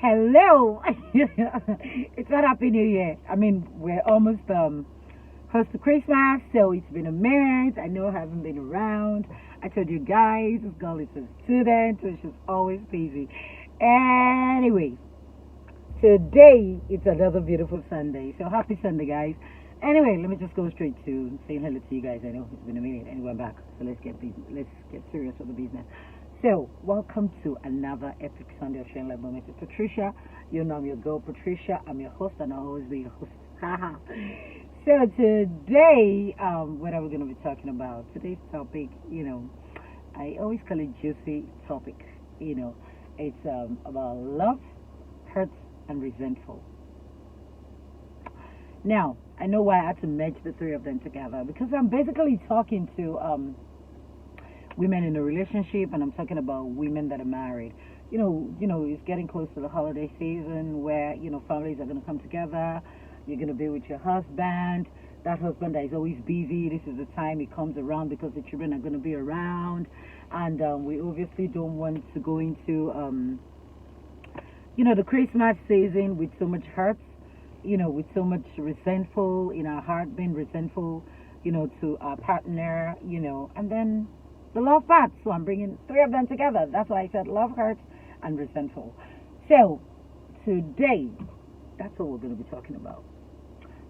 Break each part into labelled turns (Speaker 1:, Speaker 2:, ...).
Speaker 1: Hello. It's not Happy New Year. I mean, we're almost close to Christmas, so it's been a minute. I know I haven't been around. I told you guys, this girl is a student, so she's always busy. Anyway, today it's another beautiful Sunday. So happy Sunday, guys. Anyway, let me just go straight to saying hello to you guys. I know it's been a minute, and we're back. So let's get serious with the business. So, welcome to another epic Sunday of Sharing Life Moments with Patricia. You know I'm your girl, Patricia. I'm your host, and I'll always be your host. So today, what are we going to be talking about? Today's topic, I always call it juicy topic. It's about love, hurt, and resentful. Now, I know why I had to merge the three of them together because I'm basically talking to women in a relationship, and I'm talking about women that are married. It's getting close to the holiday season where families are going to come together. You're going to be with your husband. That husband that is always busy. This is the time he comes around because the children are going to be around, and we obviously don't want to go into the Christmas season with so much hurt, with so much resentful in our heart, being resentful, to our partner, and then the love part. So I'm bringing three of them together. That's why I said love, hurt, and resentful. So today, that's what we're going to be talking about.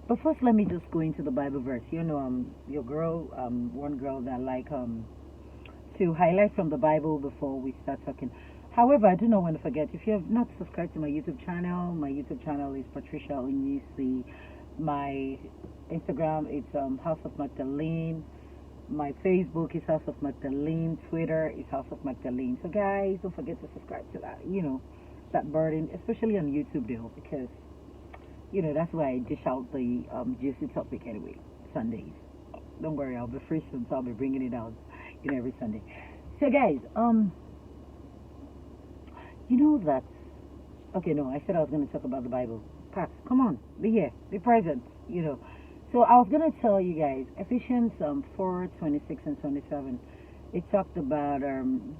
Speaker 1: But first, let me just go into the Bible verse. I'm your girl, one girl that like to highlight from the Bible before we start talking. However, I do not want to forget, if you have not subscribed to my YouTube channel is Patricia Onyisi. My Instagram is House of Magdalene. My Facebook is House of Magdalene. Twitter is House of Magdalene. So guys, don't forget to subscribe to that. That burden, especially on YouTube though, because that's why I dish out the juicy topic anyway. Sundays. Don't worry, I'll be free soon, so I'll be bringing it out, every Sunday. So guys, that. Okay, no, I said I was going to talk about the Bible. Pat, come on, be here, be present. So I was going to tell you guys, Ephesians 4:26 and 27. It talked about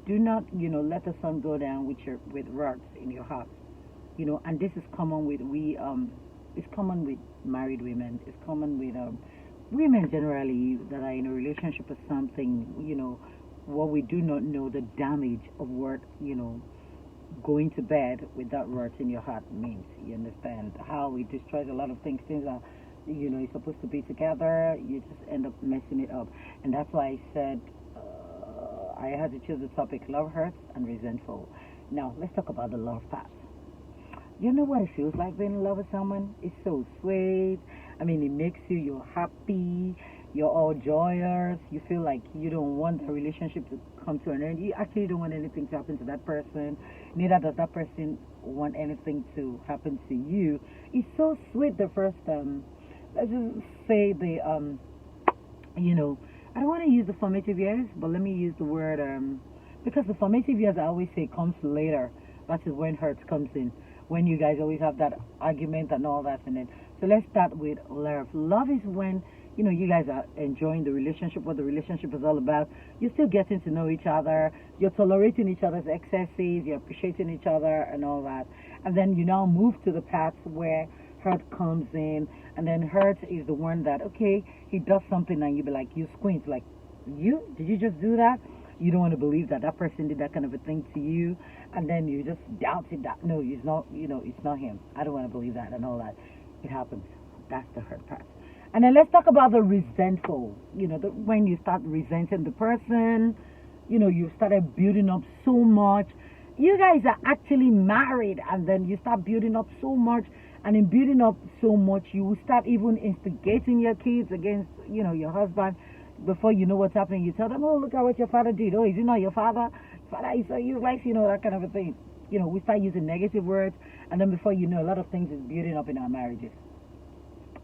Speaker 1: do not let the sun go down with wrath in your heart. And this is common with it's common with married women. It's common with women generally that are in a relationship or something. What we do not know the damage of what going to bed with that wrath in your heart means. You understand how it destroys a lot of things. Things are you're supposed to be together. You just end up messing it up, and that's why I said I had to choose the topic: love, hurts, and resentful. Now let's talk about the love part. You know what it feels like being in love with someone? It's so sweet. I mean, it makes you're happy, you're all joyous, you feel like you don't want the relationship to come to an end. You actually don't want anything to happen to that person. Neither does that person want anything to happen to you. It's so sweet the first let's just say I don't want to use the formative years, but let me use the word because the formative years I always say comes later. That is when hurt comes in. When you guys always have that argument and all that, and then so let's start with love. Love is when you guys are enjoying the relationship, what the relationship is all about. You're still getting to know each other. You're tolerating each other's excesses. You're appreciating each other and all that. And then you now move to the path where hurt comes in, and then hurt is the one that he does something and you be like, you squint like, did you just do that? You don't want to believe that person did that kind of a thing to you, and then you just doubt it that no, it's not, it's not him. I don't want to believe that and all that. It happens. That's the hurt part. And then let's talk about the resentful. When you start resenting the person, you started building up so much. You guys are actually married, and then you start building up so much, and in building up so much, you will start even instigating your kids against, your husband. Before you know what's happening, you tell them, oh, look at what your father did. Oh, is he not your father? Father is so useless, that kind of a thing. We start using negative words, and then before you know, a lot of things is building up in our marriages.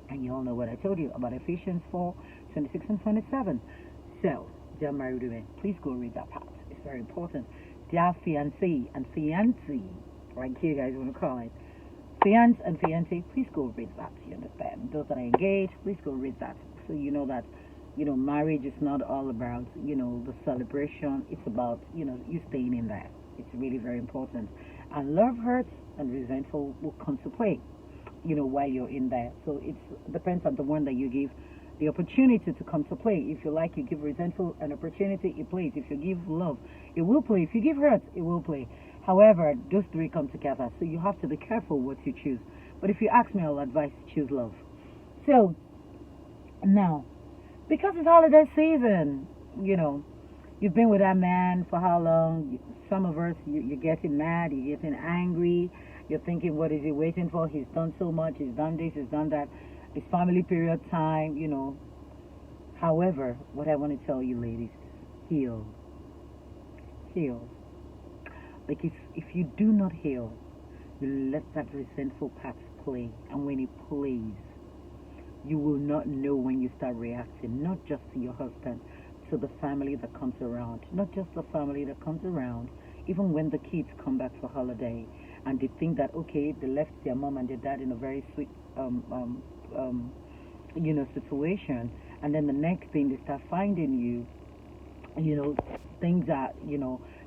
Speaker 1: And you all know what I told you about Ephesians 4:26 and 27. So, dear married women, please go read that part. It's very important. Dear fiancé and fiancée, right here, guys, want to call it. Fiance and fiancé, please go read that. You understand? Those that are engaged, please go read that. So you know that marriage is not all about, the celebration. It's about, you staying in there. It's really very important. And love hurts and resentful will come to play, while you're in there. So it depends on the one that you give the opportunity to come to play. If you like, you give resentful an opportunity, it plays. If you give love, it will play. If you give hurt, it will play. However, those three come together. So you have to be careful what you choose. But if you ask me, I'll advise choose love. So now, because it's holiday season, you've been with that man for how long? Some of us, you're getting mad, you're getting angry, you're thinking, what is he waiting for? He's done so much, he's done this, he's done that. It's family period time. However, what I want to tell you, ladies, heal. Heal. Like if you do not heal, you let that resentful part play. And when it plays, you will not know when you start reacting, not just to your husband, to the family that comes around. Not just the family that comes around, even when the kids come back for holiday and they think that, okay, they left their mom and their dad in a very sweet situation, and then the next thing they start finding things are,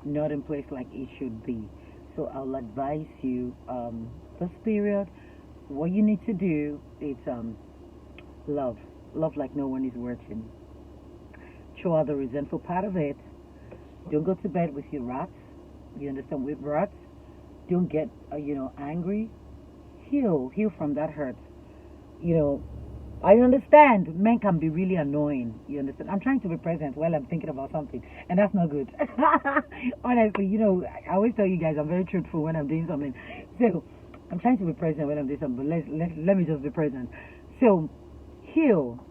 Speaker 1: not in place like it should be. So I'll advise you, this period, what you need to do is love like no one is watching. Throw out the resentful part of it. Don't go to bed with your rats. You understand? With rats, don't get angry. Heal from that hurt. I understand men can be really annoying. You understand? I'm trying to be present while I'm thinking about something, and that's not good. Honestly, I always tell you guys I'm very truthful when I'm doing something. So I'm trying to be present when I'm doing something, but let me just be present. So heal.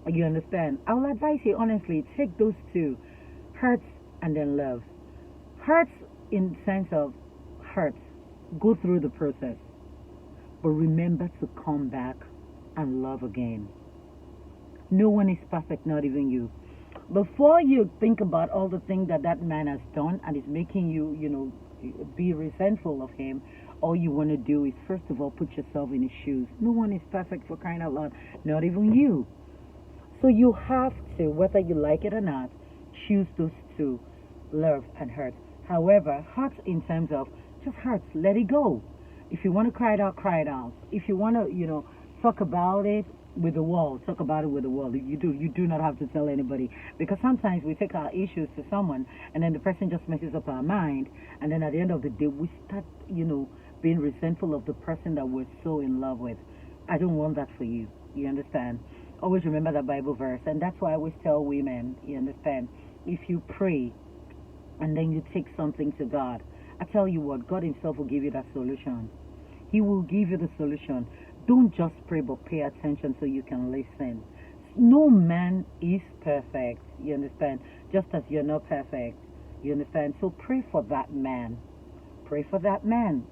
Speaker 1: You understand? I will advise you honestly, take those two, hurts and then love. Hurts in the sense of hurts. Go through the process, but remember to come back and love again. No one is perfect, not even you. Before you think about all the things that man has done and is making you, be resentful of him, all you want to do is first of all put yourself in his shoes. No one is perfect, for crying out loud, not even you. So you have to, whether you like it or not, choose those two, love and hurt. However, hurt in terms of just hurts, let it go. If you want to cry it out, cry it out. If you want to, talk about it with the wall, talk about it with the wall. You do not have to tell anybody, because sometimes we take our issues to someone and then the person just messes up our mind, and then at the end of the day we start, being resentful of the person that we're so in love with. I don't want that for you. You understand? Always remember that Bible verse, and that's why I always tell women, you understand, if you pray and then you take something to God, I tell you what, God himself will give you that solution. He will give you the solution. Don't just pray, but pay attention so you can listen. No man is perfect, you understand, just as you're not perfect, you understand. So pray for that man. Pray for that man.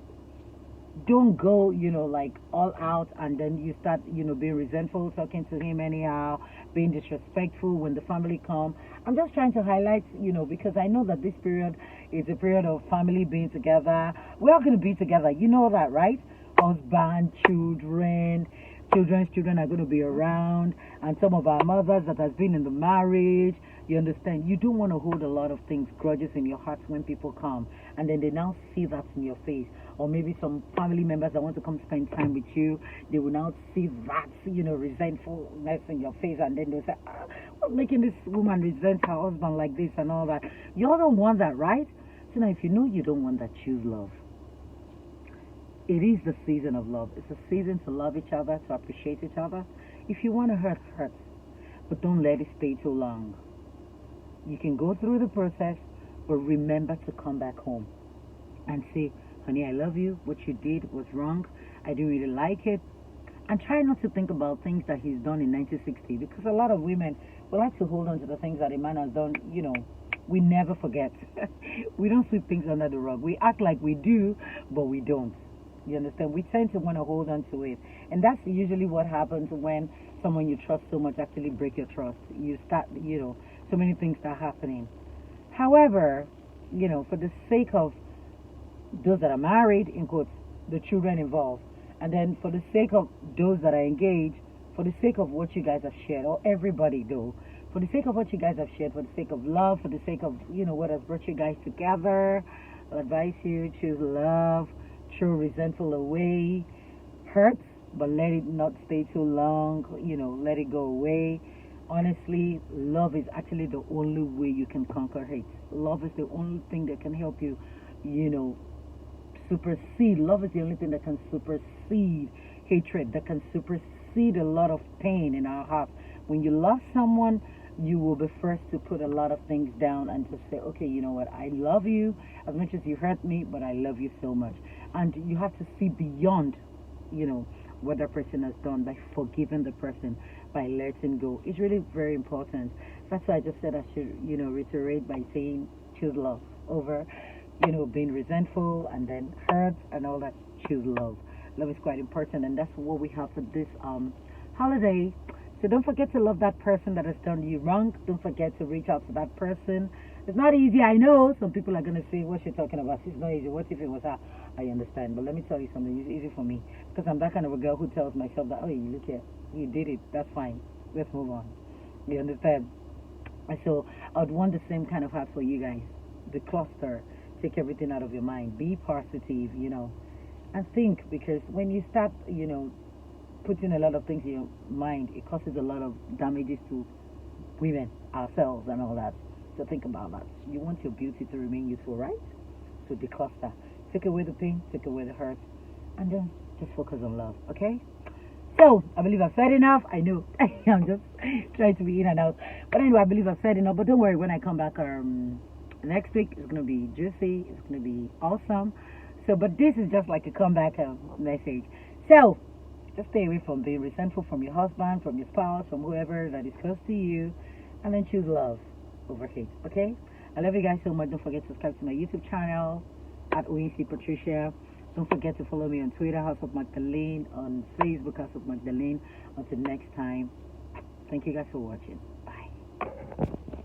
Speaker 1: Don't go, like all out and then you start, being resentful, talking to him anyhow, being disrespectful when the family come. I'm just trying to highlight, because I know that this period is a period of family being together. We're all going to be together. You know that, right? Husband, children are going to be around, and some of our mothers that has been in the marriage, you understand, you don't want to hold a lot of things, grudges in your heart when people come, and then they now see that in your face. Or maybe some family members that want to come spend time with you, they will now see that, resentfulness in your face, and then they'll say, what's making this woman resent her husband like this and all that? You all don't want that, right? So now if you know you don't want that, choose love. It is the season of love. It's a season to love each other, to appreciate each other. If you want to hurt, hurt. But don't let it stay too long. You can go through the process, but remember to come back home and say, honey, I love you. What you did was wrong. I didn't really like it. And try not to think about things that he's done in 1960, because a lot of women will like to hold on to the things that a man has done, we never forget. We don't sweep things under the rug. We act like we do, but we don't. You understand? We tend to want to hold on to it. And that's usually what happens when someone you trust so much actually break your trust. You start, so many things start happening. However, for the sake of those that are married, in quotes, the children involved, and then for the sake of those that are engaged, for the sake of what you guys have shared, or everybody though, for the sake of what you guys have shared, for the sake of love, for the sake of, what has brought you guys together, I'll advise you choose love, throw resentful away. Hurts, but let it not stay too long. Let it go away. Honestly, love is actually the only way you can conquer hate. Love is the only thing that can help you, you know, supersede. Love is the only thing that can supersede hatred, that can supersede a lot of pain in our hearts. When you love someone, you will be first to put a lot of things down and to say, okay, you know what, I love you as much as you hurt me, but I love you so much. And you have to see beyond, what that person has done by forgiving the person, by letting go. It's really very important. That's why I just said I should, reiterate by saying choose love over being resentful and then hurt and all that. Choose love. Love is quite important, and that's what we have for this holiday. So don't forget to love that person that has done you wrong. Don't forget to reach out to that person. It's not easy, I know. Some people are gonna say, "What's she talking about? It's not easy. What if it was her?" I understand, but let me tell you something. It's easy for me because I'm that kind of a girl who tells myself that, "Oh, you look here, you did it. That's fine. Let's move on." You understand? And so I'd want the same kind of heart for you guys. The cluster. Take everything out of your mind. Be positive, and think, because when you start, putting a lot of things in your mind, it causes a lot of damages to women, ourselves, and all that. So think about that. You want your beauty to remain youthful, right? So decluster. Take away the pain, take away the hurt, and then just focus on love, okay? So, I believe I've said enough. I know. I'm just trying to be in and out. But anyway, I believe I've said enough. But don't worry, when I come back next week, it's going to be juicy. It's going to be awesome. So, but this is just like a comeback message. So, just stay away from being resentful from your husband, from your spouse, from whoever that is close to you. And then choose love over hate, okay? I love you guys so much. Don't forget to subscribe to my YouTube channel at OEC Patricia. Don't forget to follow me on Twitter, House of Magdalene, on Facebook, House of Magdalene. Until next time, thank you guys for watching.